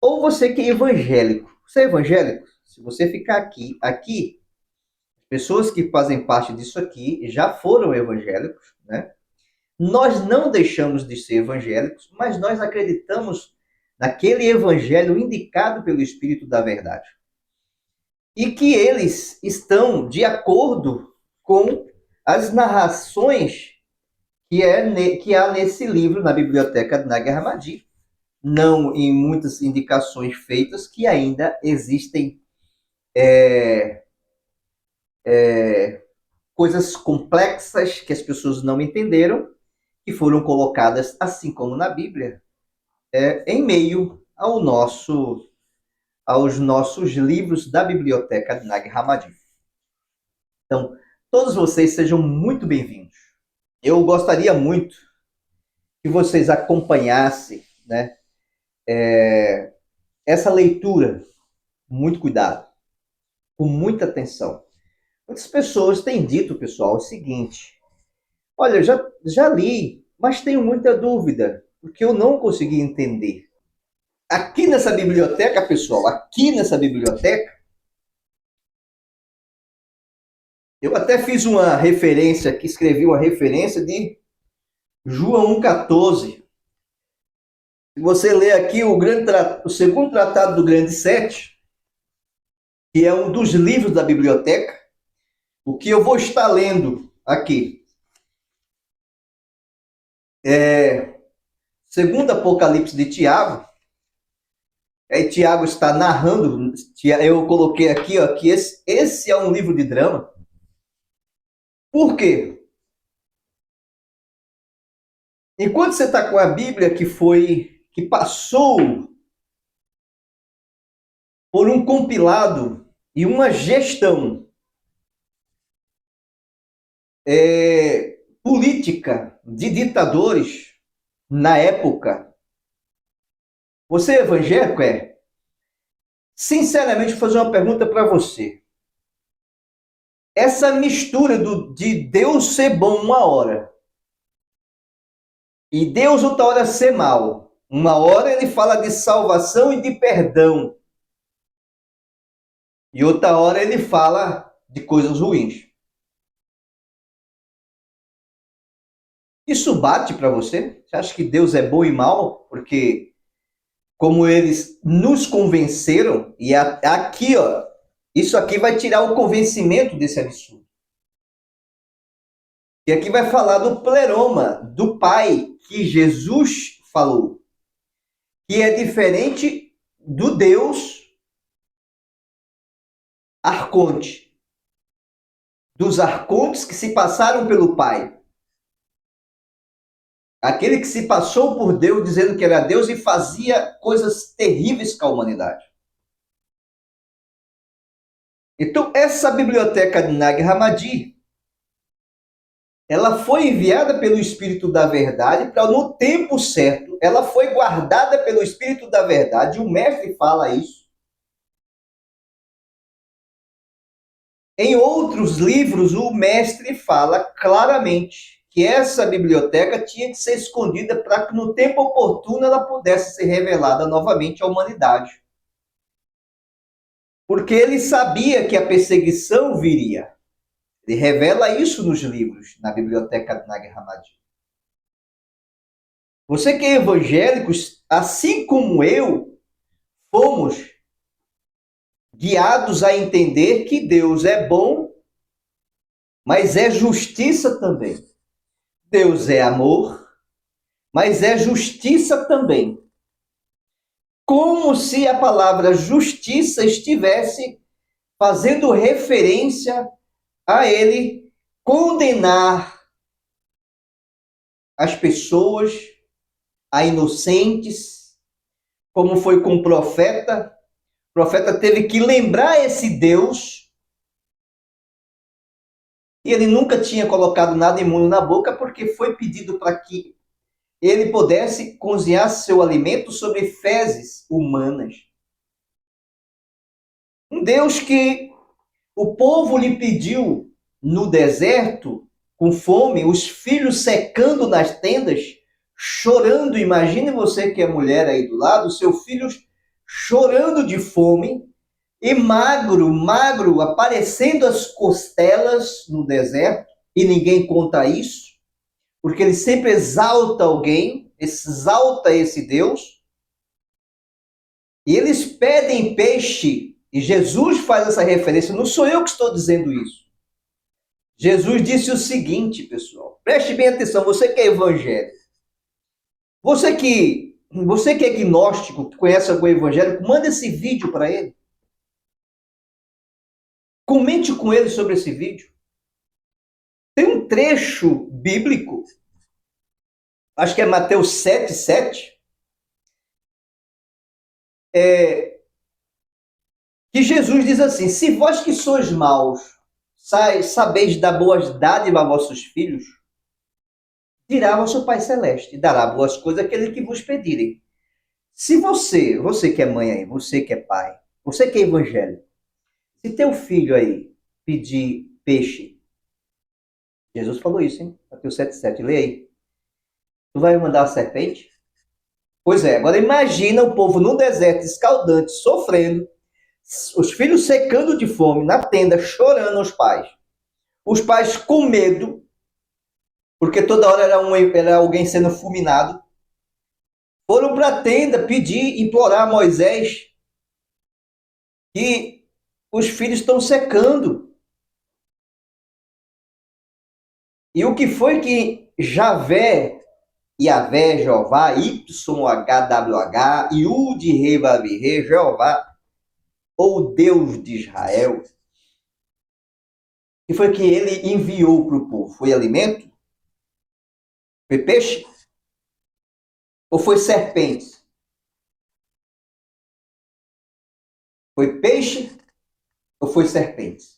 Ou você que é evangélico. Você é evangélico? Se você ficar aqui, pessoas que fazem parte disso aqui já foram evangélicos, né? Nós não deixamos de ser evangélicos, mas nós acreditamos naquele evangelho indicado pelo Espírito da Verdade. E que eles estão de acordo com as narrações que há nesse livro, na biblioteca de Nag Hammadi, não em muitas indicações feitas, que ainda existem coisas complexas que as pessoas não entenderam, que foram colocadas, assim como na Bíblia, em meio aos nossos livros da biblioteca de Nag Hammadi. Então, todos vocês sejam muito bem-vindos. Eu gostaria muito que vocês acompanhassem, né, essa leitura com muito cuidado, com muita atenção. Muitas pessoas têm dito, pessoal, o seguinte: olha, já li, mas tenho muita dúvida, porque eu não consegui entender. Aqui nessa biblioteca, pessoal, aqui nessa biblioteca, eu até fiz uma referência aqui, escrevi uma referência de João 1,14. Se você ler aqui o segundo tratado do Grande Sete, que é um dos livros da biblioteca, o que eu vou estar lendo aqui é segundo Apocalipse de Tiago. Tiago está narrando, eu coloquei aqui, ó, que esse é um livro de drama. Por quê? Enquanto você está com a Bíblia que passou por um compilado e uma gestão política de ditadores na época, você é evangélico? É? Sinceramente, vou fazer uma pergunta para você. Essa mistura de Deus ser bom uma hora e Deus outra hora ser mal. Uma hora ele fala de salvação e de perdão. E outra hora ele fala de coisas ruins. Isso bate para você? Você acha que Deus é bom e mal? Porque como eles nos convenceram, e aqui, ó, isso aqui vai tirar o convencimento desse absurdo. E aqui vai falar do pleroma, do Pai, que Jesus falou, que é diferente do Deus arconte, dos arcontes que se passaram pelo Pai. Aquele que se passou por Deus dizendo que era Deus e fazia coisas terríveis com a humanidade. Então, essa biblioteca de Nag Hammadi, ela foi enviada pelo Espírito da Verdade para, no tempo certo, ela foi guardada pelo Espírito da Verdade, o mestre fala isso. Em outros livros, o mestre fala claramente que essa biblioteca tinha que ser escondida para que, no tempo oportuno, ela pudesse ser revelada novamente à humanidade. Porque ele sabia que a perseguição viria. Ele revela isso nos livros, na biblioteca de Nag Hammadi. Você que é evangélico, assim como eu, fomos guiados a entender que Deus é bom, mas é justiça também. Deus é amor, mas é justiça também. Como se a palavra justiça estivesse fazendo referência a ele condenar as pessoas, a inocentes, como foi com o profeta. O profeta teve que lembrar esse Deus, e ele nunca tinha colocado nada imundo na boca, porque foi pedido para que ele pudesse cozinhar seu alimento sobre fezes humanas. Um Deus que o povo lhe pediu no deserto, com fome, os filhos secando nas tendas, chorando. Imagine você que é mulher aí do lado, seu filho chorando de fome, e magro, aparecendo as costelas no deserto, e ninguém conta isso, porque ele sempre exalta alguém, exalta esse Deus, e eles pedem peixe, e Jesus faz essa referência, não sou eu que estou dizendo isso. Jesus disse o seguinte, pessoal, preste bem atenção, você que é evangélico, você que é agnóstico, que conhece algum evangélico, manda esse vídeo para ele. Comente com ele sobre esse vídeo. Tem um trecho bíblico, acho que é Mateus 7:7, que Jesus diz assim: se vós que sois maus, sabeis dar boas dádivas a vossos filhos, dirá vosso Pai Celeste, dará boas coisas àquele que vos pedirem. Se você que é mãe aí, você que é pai, você que é evangélico, se teu filho aí pedir peixe, Jesus falou isso, hein? Mateus 7:7, lê aí. Tu vai mandar a serpente? Pois é, agora imagina o povo no deserto, escaldante, sofrendo, os filhos secando de fome, na tenda, chorando os pais. Os pais com medo, porque toda hora era alguém sendo fulminado, foram para a tenda pedir, implorar a Moisés que os filhos estão secando. E o que foi que Yahvé, Jeová, YHWH, Yud-Re-Vav-Re, Jeová, ou Deus de Israel, que foi que ele enviou para o povo? Foi alimento? Foi peixe? Ou foi serpente? Foi peixe ou foi serpente?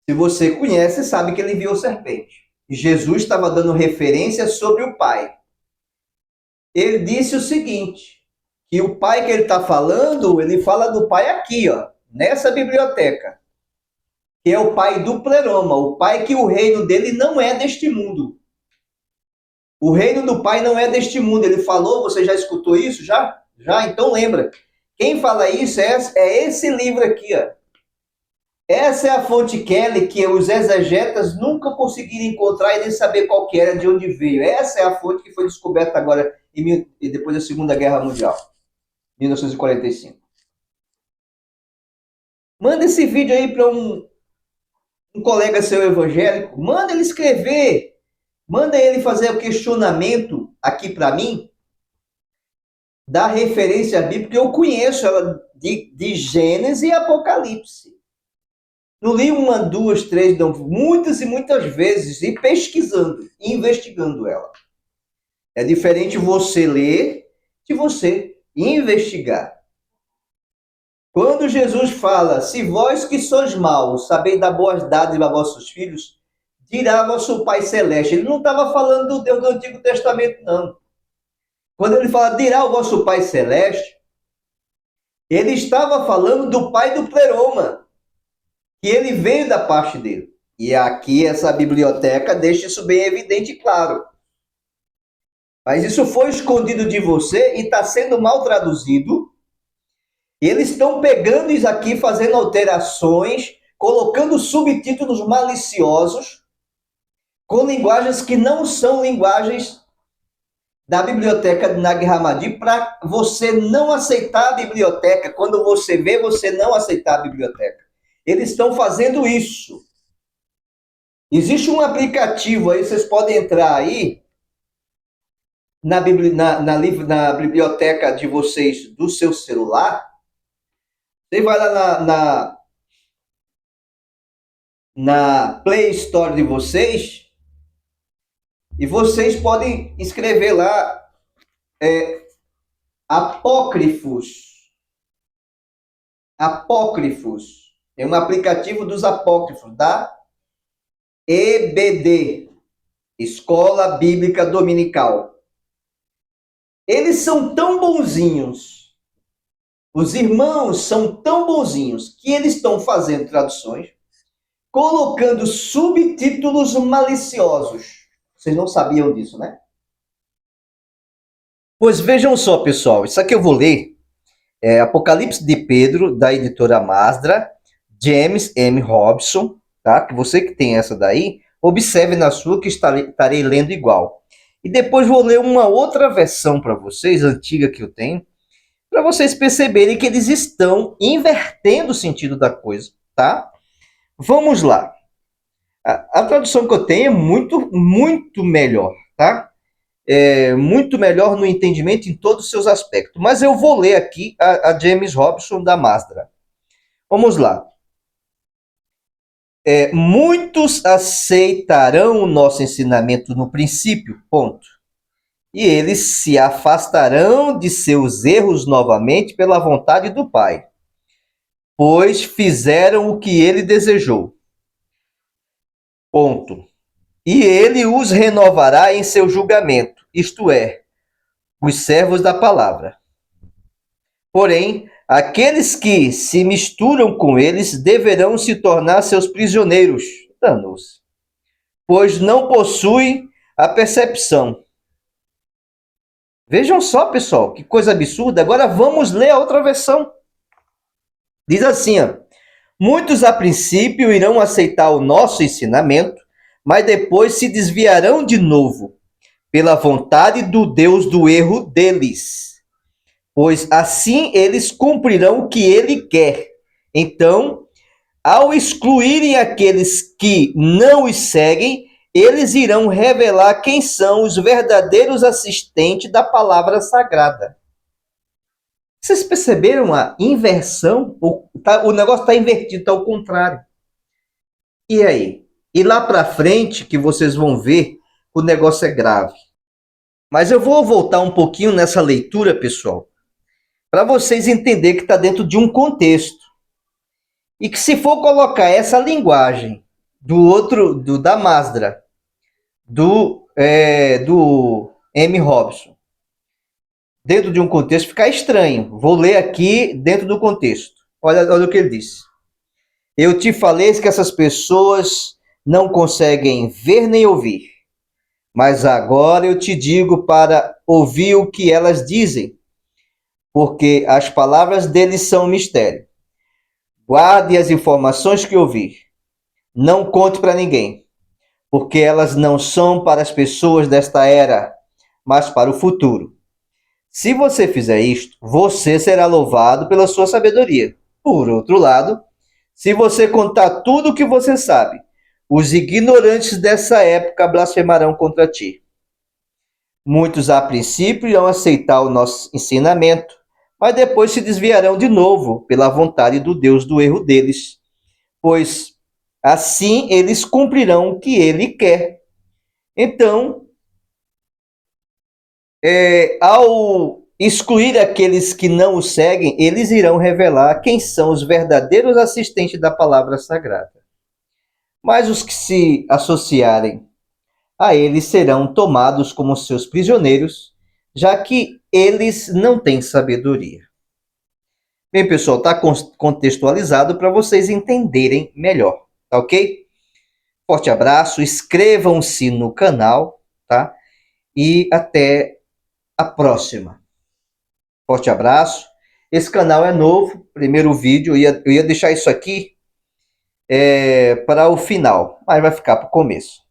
Se você conhece, sabe que ele enviou serpente. E Jesus estava dando referência sobre o Pai. Ele disse o seguinte, que o Pai que ele está falando, ele fala do Pai aqui, ó, nessa biblioteca, que é o Pai do pleroma, o Pai que o reino dele não é deste mundo. O reino do Pai não é deste mundo. Ele falou, você já escutou isso? Já? Já? Então lembra. Quem fala isso é esse livro aqui, ó. Essa é a fonte Kelly que os exegetas nunca conseguiram encontrar e nem saber qual que era, de onde veio. Essa é a fonte que foi descoberta agora, depois da Segunda Guerra Mundial, 1945. Manda esse vídeo aí para um colega seu evangélico, manda ele escrever, manda ele fazer o questionamento aqui para mim, da referência bíblica, porque eu conheço ela de Gênesis e Apocalipse. Não li uma, duas, três, não, muitas e muitas vezes, e pesquisando, investigando ela. É diferente você ler de você investigar. Quando Jesus fala, se vós que sois maus, sabeis dar boas dádivas a vossos filhos, dirá vosso Pai Celeste. Ele não estava falando do Deus do Antigo Testamento, não. Quando ele fala, dirá o vosso Pai Celeste, ele estava falando do Pai do pleroma, que ele veio da parte dele. E aqui essa biblioteca deixa isso bem evidente e claro. Mas isso foi escondido de você e está sendo mal traduzido. Eles estão pegando isso aqui, fazendo alterações, colocando subtítulos maliciosos, com linguagens que não são linguagens da biblioteca de Nag Hammadi, para você não aceitar a biblioteca. Quando você vê, você não aceitar a biblioteca. Eles estão fazendo isso. Existe um aplicativo aí, vocês podem entrar aí na biblioteca de vocês, do seu celular. Você vai lá na Play Store de vocês e vocês podem escrever lá apócrifos. Apócrifos. É um aplicativo dos apócrifos, da EBD, Escola Bíblica Dominical. Eles são tão bonzinhos, os irmãos são tão bonzinhos, que eles estão fazendo traduções, colocando subtítulos maliciosos. Vocês não sabiam disso, né? Pois vejam só, pessoal, isso aqui eu vou ler. É Apocalipse de Pedro, da editora Masdra, James M. Robson, tá? Que você que tem essa daí, observe na sua que estarei lendo igual. E depois vou ler uma outra versão para vocês, antiga que eu tenho, para vocês perceberem que eles estão invertendo o sentido da coisa, tá? Vamos lá. A tradução que eu tenho é muito melhor, tá? É muito melhor no entendimento em todos os seus aspectos. Mas eu vou ler aqui a James Robson da Masdra. Vamos lá. Muitos aceitarão o nosso ensinamento no princípio, ponto. E eles se afastarão de seus erros novamente pela vontade do Pai, pois fizeram o que ele desejou. Ponto. E ele os renovará em seu julgamento, isto é, os servos da palavra. Porém, aqueles que se misturam com eles deverão se tornar seus prisioneiros. Danos. Pois não possuem a percepção. Vejam só, pessoal, que coisa absurda. Agora vamos ler a outra versão. Diz assim, ó, muitos a princípio irão aceitar o nosso ensinamento, mas depois se desviarão de novo, pela vontade do Deus do erro deles. Pois assim eles cumprirão o que ele quer. Então, ao excluírem aqueles que não os seguem, eles irão revelar quem são os verdadeiros assistentes da palavra sagrada. Vocês perceberam a inversão? O negócio está invertido, está ao contrário. E aí? E lá para frente que vocês vão ver, o negócio é grave. Mas eu vou voltar um pouquinho nessa leitura, pessoal, para vocês entenderem que está dentro de um contexto. E que se for colocar essa linguagem da Masdra, do M. Robson, dentro de um contexto, fica estranho. Vou ler aqui dentro do contexto. Olha o que ele disse. Eu te falei que essas pessoas não conseguem ver nem ouvir. Mas agora eu te digo para ouvir o que elas dizem, porque as palavras deles são um mistério. Guarde as informações que ouvir. Não conte para ninguém, porque elas não são para as pessoas desta era, mas para o futuro. Se você fizer isto, você será louvado pela sua sabedoria. Por outro lado, se você contar tudo o que você sabe, os ignorantes dessa época blasfemarão contra ti. Muitos, a princípio, irão aceitar o nosso ensinamento, mas depois se desviarão de novo pela vontade do Deus do erro deles, pois assim eles cumprirão o que ele quer. Então, ao excluir aqueles que não o seguem, eles irão revelar quem são os verdadeiros assistentes da palavra sagrada. Mas os que se associarem a eles serão tomados como seus prisioneiros, já que eles não têm sabedoria. Bem, pessoal, está contextualizado para vocês entenderem melhor, tá ok? Forte abraço, inscrevam-se no canal, tá? E até a próxima. Forte abraço. Esse canal é novo, primeiro vídeo, eu ia deixar isso aqui para o final, mas vai ficar para o começo.